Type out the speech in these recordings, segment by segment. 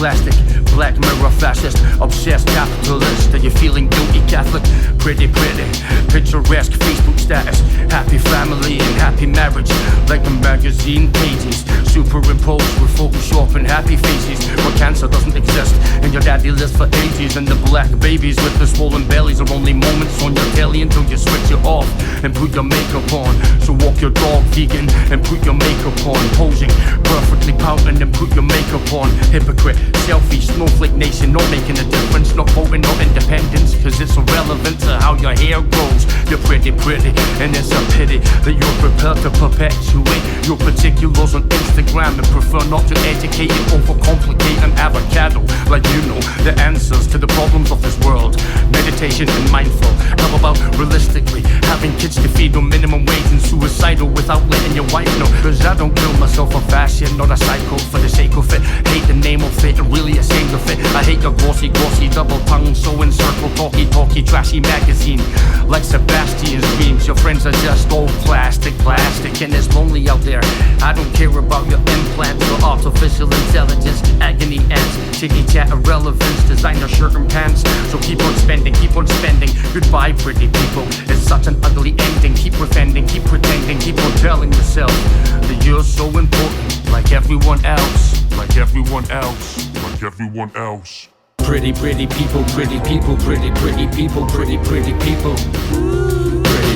plastic, black mirror fascist, obsessed capitalist. Are you feeling guilty Catholic? Pretty, picturesque Facebook status, happy family and happy marriage, like the magazine pages, superimposed with Photoshop and happy faces, where cancer doesn't exist and your daddy lives for ages, and the black babies with the swollen bellies are only moments on your telly until you switch it off and put your makeup on. So walk your dog vegan and put your makeup on, posing perfectly pouting and put your makeup on. Hypocrite, selfie, snowflake nation, not making a difference, not voting, not independence, cause it's irrelevant to how your hair grows. You're pretty, and it's a pity that you're prepared to perpetuate your particulars on Instagram and prefer not to educate and overcomplicate an avocado. Like you know the answers to the problems of this world. Meditation and mindful. How about realistically having kids to feed on minimum wage and suicidal without letting your wife know? Cause I don't kill myself for fashion, not a psycho for the sake of it. Hate the name of it and really ashamed of it. I hate your glossy, double tongue, so in circle, talky, trashy magazine. Like Sebastian's dreams, your friends are just all plastic, and it's lonely out there. I don't care about your implants or artificial intelligence, agony ants, chitty chat irrelevance, designer shirt and pants. So keep on spending, goodbye pretty people, it's such an ugly ending. Keep pretending, keep on telling yourself that you're so important, like everyone else. Pretty people, pretty people, pretty people, pretty people. Pretty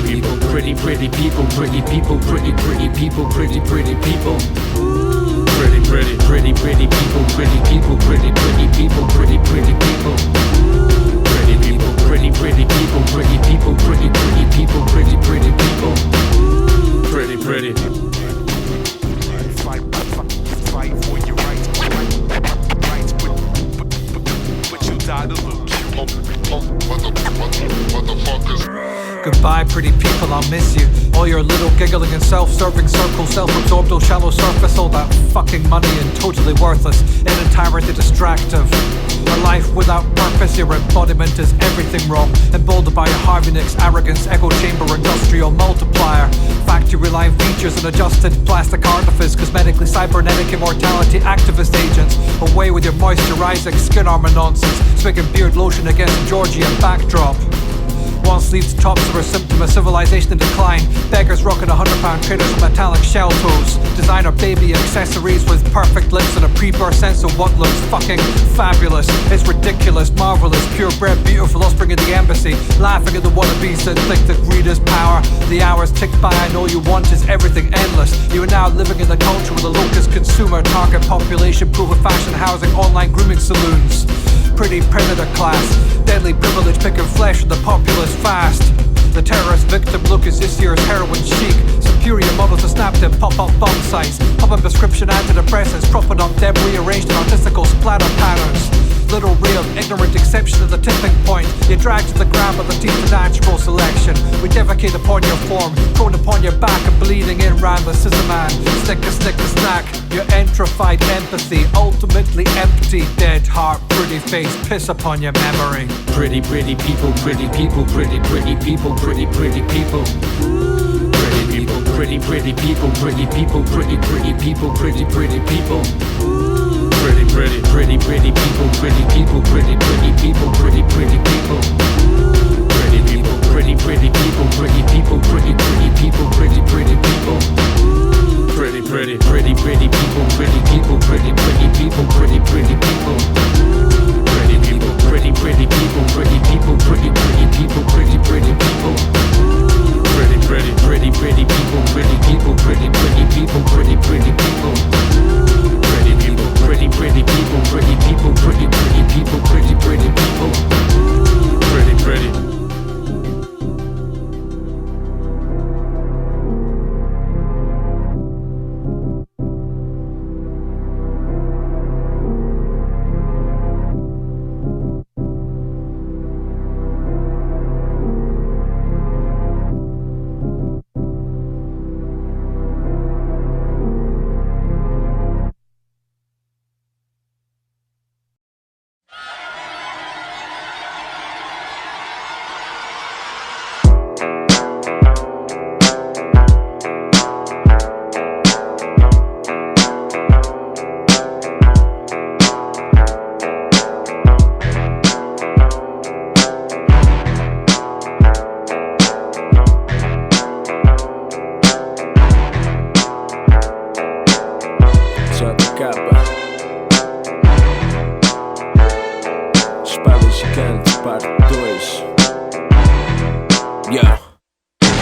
people, pretty people, pretty people, pretty people, pretty people. Pretty people, pretty people, pretty people, pretty people. Pretty people, pretty people, pretty people, pretty people, pretty. Fight for your rights, but you die to lose. Motherfuckers. Goodbye pretty people, I'll miss you. All your little giggling and self-serving circles, self-absorbed, oh shallow surface. All that fucking money and totally worthless, in entirety distractive. A life without purpose, your embodiment is everything wrong. Emboldened by a Harvey Nicks arrogance, echo chamber, industrial multiplier. Factory line features and adjusted plastic artifice, cosmetically cybernetic immortality activist agents. Away with your moisturizing skin armor nonsense, swigging beard lotion against a Georgian backdrop. One sleeves tops are a symptom of civilization in decline. Beggars rocking £100 traders with metallic shell toes. Designer baby accessories with perfect lips and a pre-birth sense of what looks fucking fabulous. It's ridiculous, marvelous, purebred, beautiful offspring of the embassy. Laughing at the wannabes that think that greed is power. The hours tick by and all you want is everything endless. You are now living in the culture with a locust consumer. Target population, pool of fashion, housing, online grooming saloons. Pretty predator class, deadly privilege picking flesh from the populace fast. The terrorist victim look is this year's heroin chic. Superior models to snap them pop-up bomb sites. Popping prescription antidepressants, propping up debris arranged in artistical splatter patterns. Little ray of ignorant exception at the tipping point. You're dragged to the ground by the teeth of natural selection. We defecate upon your form, prone upon your back and bleeding in round the scissor man. Snicker, snack. Your entrified empathy, ultimately empty. Dead heart, pretty face, piss upon your memory. Pretty people, pretty people, pretty people, pretty people. Pretty people, pretty people, pretty people, pretty people, pretty people. Pretty people, pretty people, pretty people, pretty people. Pretty people, pretty people, pretty people, pretty people, pretty people. Pretty people, pretty people, pretty people, pretty people. Pretty people, pretty people, pretty people. Pretty people, pretty people, pretty people, pretty people. Pretty people, pretty people, pretty people, pretty people. Pretty people, pretty people. Pretty people, pretty people, pretty people, pretty people, pretty people. Pretty. Yeah.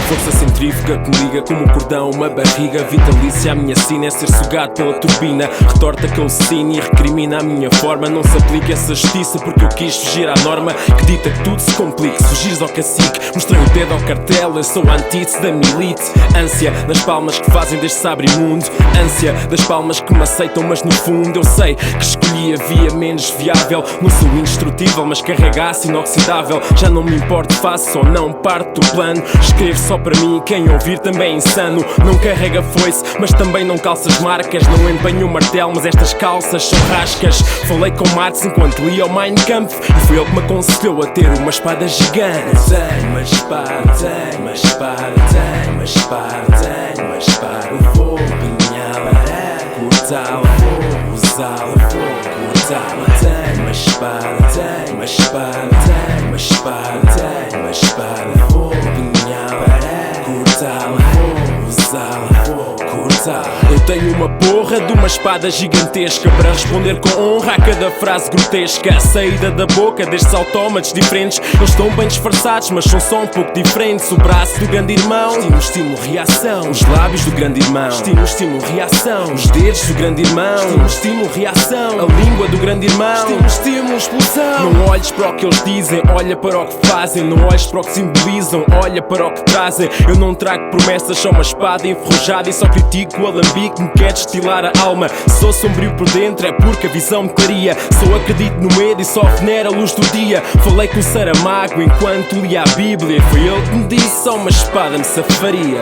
Força centrífuga que me liga como um cordão, uma barriga vitalícia. A minha sina é ser sugado pela turbina. Retorta que eu cine e recrimina a minha forma. Não se aplica essa justiça porque eu quis fugir à norma que dita que tudo se complique. Se fugires ao cacique, mostrei o dedo ao cartel. Eu sou a antítese da milite. Ânsia das palmas que fazem deste sabre imundo. Ânsia das palmas que me aceitam, mas no fundo eu sei que escolhi a via menos viável. Não sou indestrutível, mas carrego aço inoxidável. Já não me importo, faço ou não parte do plano. Escrevo só para mim, quem ouvir também é insano. Não carrega foice, mas também não calça as marcas. Não empenho o martelo, mas estas calças são rascas. Falei com Marx enquanto lia o Mein Kampf e foi ele que me aconselhou a ter uma espada gigante. Tenho uma espada, tenho uma espada, tenho uma espada, tenho uma espada. Eu vou empenhá-la, cortá-la, vou usá-la, vou cortá-la. Tenho uma espada, tenho uma espada, tenho uma espada, tenho uma espada. Vou empenhá-la, cortá-la, vou usá-la, vou cortá-la. Eu tenho uma porra de uma espada gigantesca para responder com honra a cada frase grotesca. A saída da boca destes autómatos diferentes, eles estão bem disfarçados, mas são só um pouco diferentes. O braço do grande irmão, estímulo, reação. Os lábios do grande irmão, estímulo, reação. Os dedos do grande irmão, estímulo, reação. A língua do grande irmão, estímulo, explosão. Não olhes para o que eles dizem, olha para o que fazem. Não olhes para o que simbolizam, olha para o que trazem. Eu não trago promessas, só uma espada enferrujada e só critico o alambique que me quer destilar a alma. Sou sombrio por dentro, é porque a visão me claria. Só acredito no medo e só venero a luz do dia. Falei com o Saramago enquanto lia a Bíblia. Foi ele que me disse, só uma espada me safaria.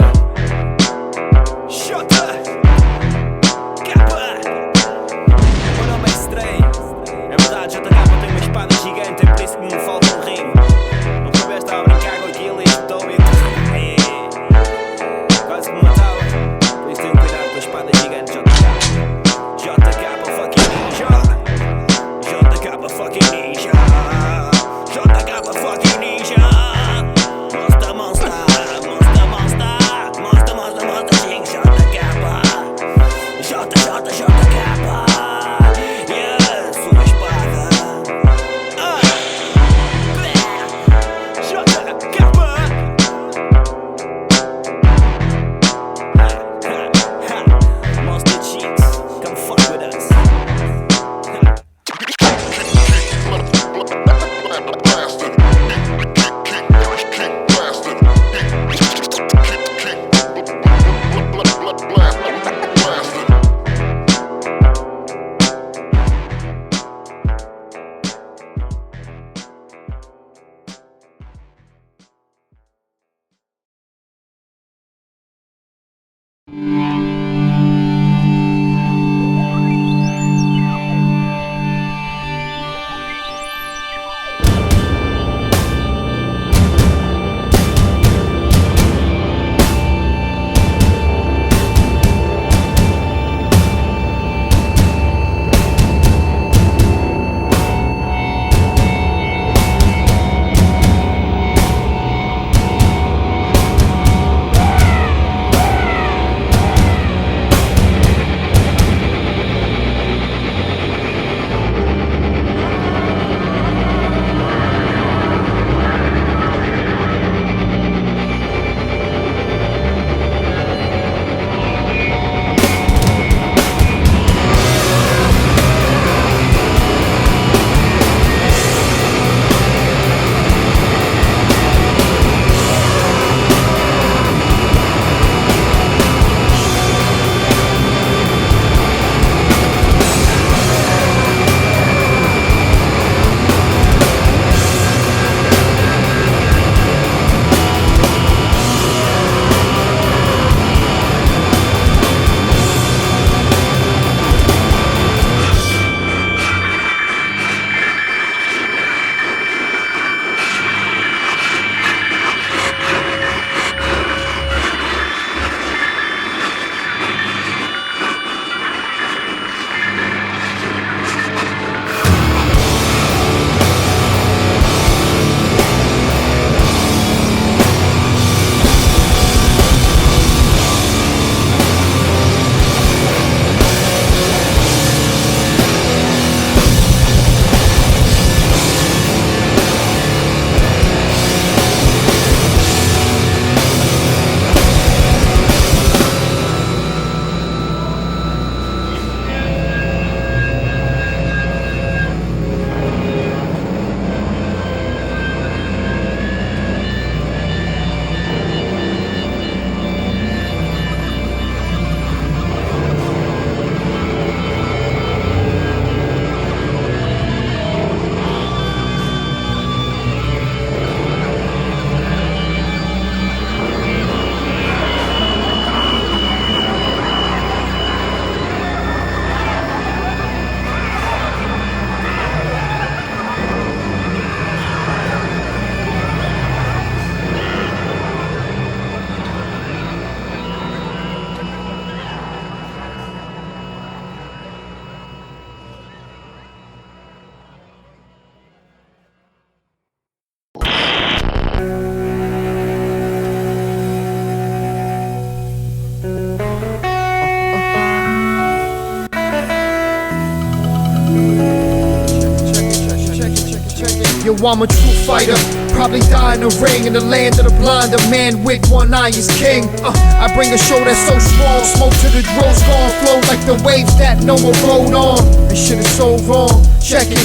know I'm a true fighter. Probably die in the ring in the land of the blind. A man with one eye is king. I bring a show that's so strong. Smoke to the drills gone. Flow like the waves that Noah rode on. This shit is so wrong. Check it.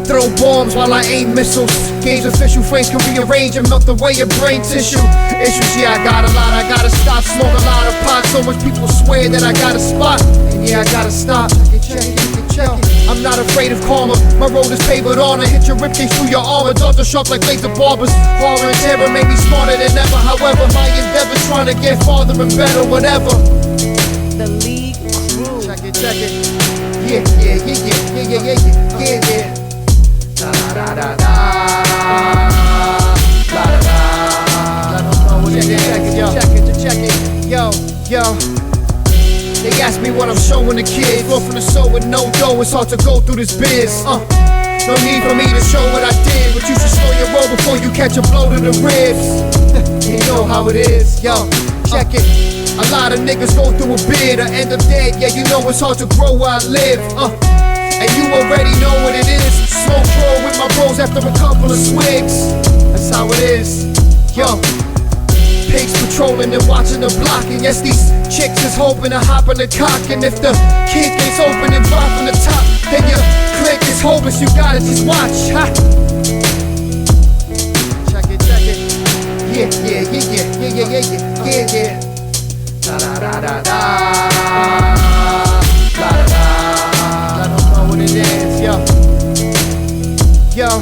Throw bombs while I aim missiles. Games official frames can rearrange and melt away your brain tissue. Issues, yeah, I got a lot. I gotta stop. Smoke a lot of pot. So much people swear that I got a spot. And yeah, I gotta stop. Check it. I'm not afraid of karma. My road is paved with honor. Hit your ribcage through your armor. Darts are sharp like blades of barbers. Horror and terror made me smarter than ever. However, my endeavor trying to get farther and better, whatever. The League Crew. Check it. Yeah. Da da da da. La da da. Let 'em know what it is. Check it. Yo. They ask me what I'm showing the kids. Flow from the soul with no dough. It's hard to go through this biz. No need for me to show what I did, but you should slow your roll before you catch a blow to the ribs. You know how it is, yo. Check it. A lot of niggas go through a bid or end up dead. Yeah, you know it's hard to grow where I live. And you already know what it is. Smoke roll with my bros after a couple of swigs. That's how it is, yo. Pigs patrolling and watching the block. And yes, these chicks is hoping to hop in the cock. And if the kink is open and drop from the top, then your click is hopeless, you gotta just watch, huh? Check it. Yeah. Da da da da da. La da da. Let 'em know what it is, yo.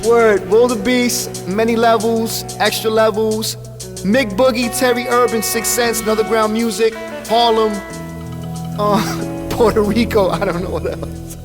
Word, Will the Beast, many levels, extra levels. Mick Boogie, Terry Urban, 6th Sense, Another Ground Music, Harlem, Puerto Rico, I don't know what else.